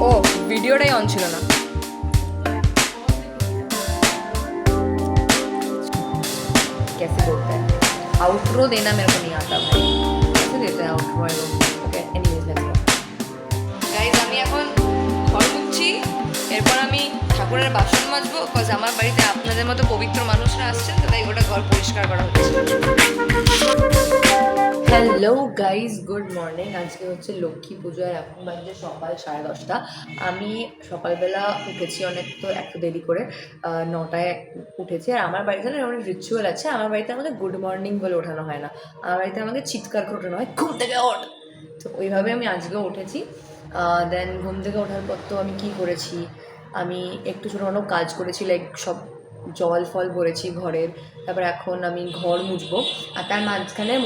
ও ভিডিওটাই অন ছিল না। कैसे बोलते हैं आउटरो देना मेरे को नहीं आता भाई, कैसे देते हैं outro? Okay anyways let's go guys. আমি এখন ঘর মুছছি, এরপর আমি ঠাকুরের বাসন মাজবো, বিকজ আমার বাড়িতে আপনাদের মতো পবিত্র মানুষরা আসছেন, তো তাই ওটা ঘর পরিষ্কার করা হচ্ছে। Hello guys, good morning. আজকে হচ্ছে লক্ষ্মী পুজো, আর এখন বাজে সকাল 10:30। আমি সকালবেলা উঠেছি অনেক, তো একটু দেরি করে 9টায় উঠেছি। আর আমার বাড়িতে না অনেক রিচুয়াল আছে। আমার বাড়িতে আমাকে গুড মর্নিং বলে ওঠানো হয় না, আমার বাড়িতে আমাকে চিৎকার করে ওঠানো হয়, ঘুম থেকে ওঠ। তো ওইভাবে আমি আজকেও উঠেছি। দেন ঘুম থেকে ওঠার পর তো আমি কী করেছি, আমি একটু ছোটো কাজ করেছি, লাইক সব জল ফল ভরেছি ঘরের। তারপর এখন আমি ঘর মুছবো, আর তার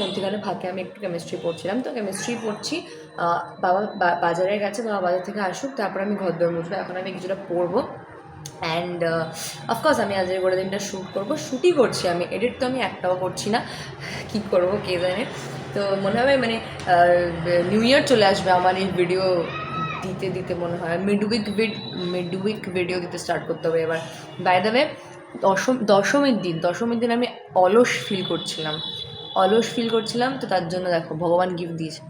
মধ্যখানে ফাঁকে আমি একটু কেমিস্ট্রি পড়ছিলাম। তো কেমিস্ট্রি পড়ছি, বাবা বাজারে গেছে, বাবা বাজার থেকে আসুক, তারপর আমি ঘর দর মুছবো। এখন আমি কিছুটা পড়বো, অ্যান্ড অফকোর্স আমি আজকের গোটা দিনটা শ্যুট করবো। শ্যুটই করছি আমি, এডিট তো আমি একটাও করছি না, কী করবো কে জানে। তো মনে হবে মানে নিউ ইয়ার চলে আসবে আমার এই ভিডিও দিতে দিতে, মনে হয় মিড উইক ভিডিও দিতে স্টার্ট করতে হবে এবার। বাই দ্য ওয়ে, দশমীর দিন আমি অলস ফিল করছিলাম, তো তার জন্য দেখো ভগবান গিফট দিয়েছে।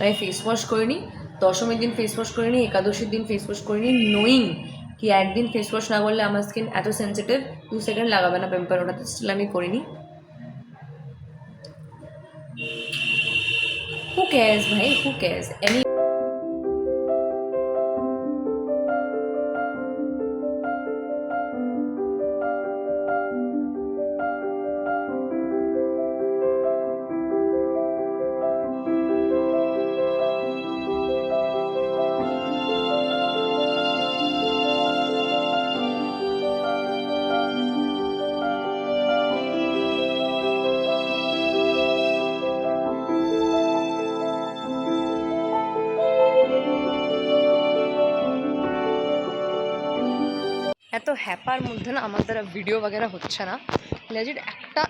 আমি ফেস ওয়াশ করিনি, দশমীর দিন ফেস ওয়াশ করিনি, একাদশীর দিন ফেস ওয়াশ করিনি, নোয়িং কি একদিন ফেস ওয়াশ না করলে আমার স্কিন এত সেন্সিটিভ, 2 সেকেন্ড লাগাবে না পিম্পল ওঠাতে, স্টিল আমি করিনি। হু কেয়ার্স ভাই, হু কেয়ার্স। এত হ্যাপার মধ্যে না আমার দ্বারা ভিডিও বাগেরা হচ্ছে না। লেজিট একটা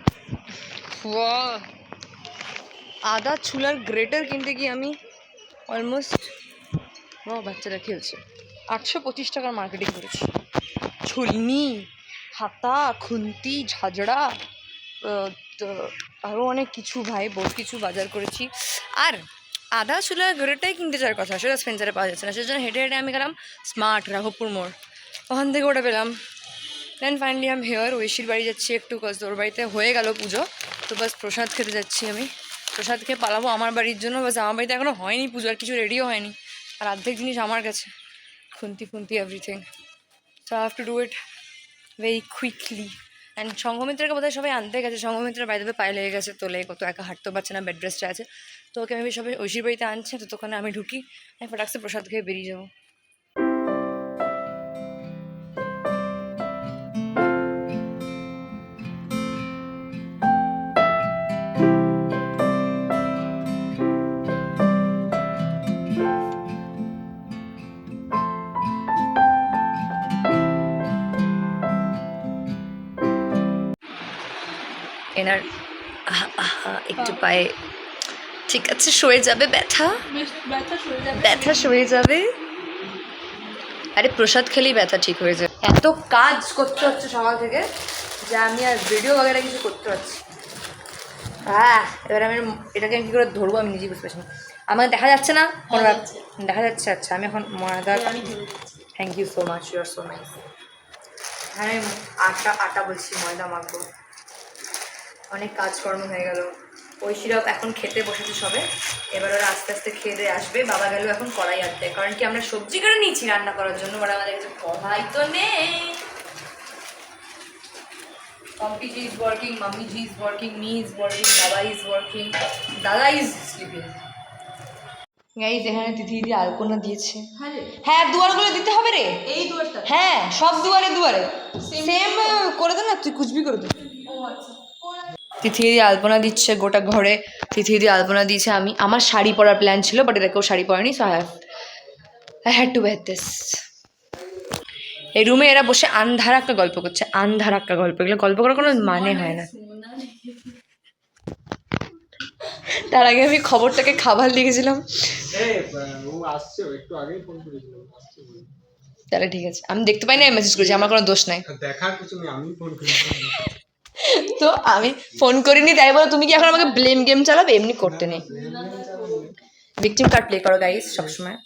আদা চুলার গ্রেটার কিনতে গিয়ে আমি অলমোস্ট, বাচ্চারা খেলছে, 825 টাকার মার্কেটিং করেছি। ছুলনি, হাতা, খুন্তি, ঝাঁঝরা, আরও অনেক কিছু ভাই, বহুত কিছু বাজার করেছি। আর আদা চুলার গ্রেটারটাই কিনতে যাওয়ার কথা, সেটা স্পেন্সারে পাওয়া যাচ্ছে না, সেজন্য হেঁটে হেঁটে আমি গেলাম স্মার্ট রাঘবপুর মোড়, ওখান থেকে ওটা পেলাম। দেন ফাইনালি আমি হেয়ার ঐশীর বাড়ি যাচ্ছি একটু, কজ ওর বাড়িতে হয়ে গেল পুজো, তো বাস প্রসাদ খেতে যাচ্ছি আমি। প্রসাদ খেয়ে পালাবো আমার বাড়ির জন্য, বাস আমার বাড়িতে এখনও হয়নি পুজো, আর কিছু রেডিও হয়নি, আর অর্ধেক জিনিস আমার কাছে, খুন্তি everything. So I have to do it very quickly. And সঙ্গমিত্রাকে বোধহয় সবাই আনতে গেছে, সঙ্গমিত্রার বাইরে পায়ে লেগে গেছে, তোলে কত একা হাঁটতেও পারছে না, বেড রেস্টে আছে। তো ওকে আমি সবাই ঐশীর বাড়িতে আনছে, তো তখন আমি ঢুকি, আমি ফটাকসে প্রসাদ খেয়ে বেরিয়ে যাবো। এনার একটু পায়ে ঠিক আছে, সয়ে যাবে ব্যথা সয়ে যাবে। আরে প্রসাদ খেলেই ব্যথা ঠিক হয়ে যায়। এত কাজ করতে হচ্ছে সকাল থেকে যে আমি আর ভিডিও বগেরা কিছু করতে পারছি। এবার আমি এটাকে কী করে ধরবো আমি নিজেই বুঝতে পারছি না। আমাকে দেখা যাচ্ছে না কোনো দেখা যাচ্ছে? আচ্ছা, আমি এখন ময়দা, thank you so much, you are so nice. হ্যাঁ, আটা বলছি, ময়দা মাখবো। অনেক কাজকর্ম হয়ে গেল। ঐশীরাও এখন খেতে বসেছে সবে, এবার ওরা আস্তে আস্তে খেয়ে দিয়ে আসবে। বাবা গেল এখন কড়াই আনতে, কারণ কি আমরা সবজি করে নিয়েছি রান্না করার জন্য, বাট আমাদের কাছে কড়াই তো নেই। Pompey ji is working, Mummy ji is working, me is working, Baba is working, Dada is sleeping. Guys, এখানে তিথি আলপনা দিয়েছে। হ্যাঁ, দুয়ারগুলো দিতে হবে রে, এই দুয়ারটা, হ্যাঁ সব দুয়ারে সেম করে দে না, তুই কুচবি করে দে। তিথি আলপনা দিচ্ছে গোটা ঘরে, তিথি আলপনা দিয়েছে। আমার শাড়ি পরার প্ল্যান ছিল, বাট এটা কেউ শাড়ি পরেনি, so I had to wear this. এই রুমে এরা বসে আন্ধারা একটা গল্প করছে, এগুলো গল্প করার কোনো মানে হয় না। তার আগে আমি খবরটাকে খাবার লিখেছিলাম, ও আসছে, একটু আগেই ফোন করেছিল, আসছে বলে। তাহলে ঠিক আছে, আমি দেখতে পাই না মেসেজ করেছি, আমার কোনো দোষ নাই। দেখার কিছু নেই, আমি ফোন করেছি। তো আমি ফোন করিনি তাই বলে তুমি কি এখন আমাকে ব্লেম গেম চালাবে? এমনি করতে নেই। ভিকটিম কার্ড প্লে করো গাইস সবসময়।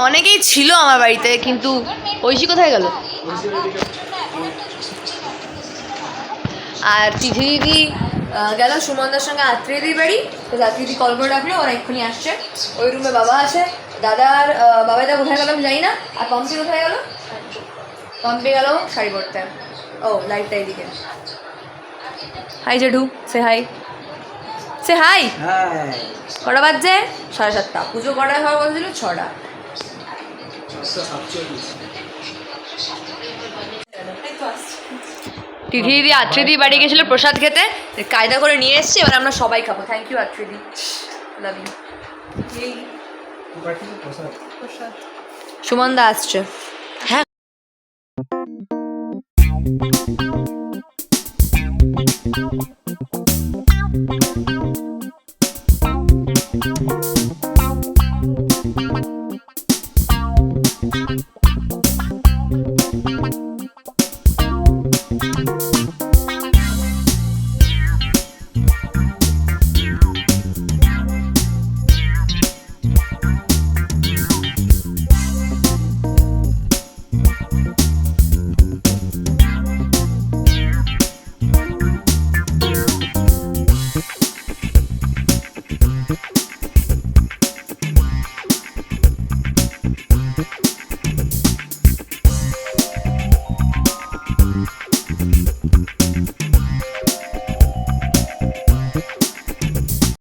অনেকেই ছিল আমার বাড়িতে, কিন্তু ঐশী কোথায় গেল? আর তিথি দিদি গেল সুমনদার সঙ্গে আত্মীয়দির বাড়ি। তো আত্মীয়দি কল করে রাখলো, ওরা এক্ষুনি আসছে। ওই রুমে বাবা আছে, দাদার বাবাইদা কোথায় গেল আমি জানি না। আর পম্পি কোথায় গেল? পম্পি গেল শাড়ি পরতে। ও লাইটটা এইদিকে। হাই জেঠু, সে হাই, সে হাই। কটা বাজছে? 7:30। পুজো কটায় হওয়ার কথা ছিল? 6টা। তিথি দিদি আত্রিদি বাড়ি গেছিল প্রসাদ খেতে, কায়দা করে নিয়ে এসছে, এবার আমরা সবাই খাবো। থ্যাংক ইউ আত্রিদি, লাভ ইউ। সুমন দা আসছে। হ্যাঁ।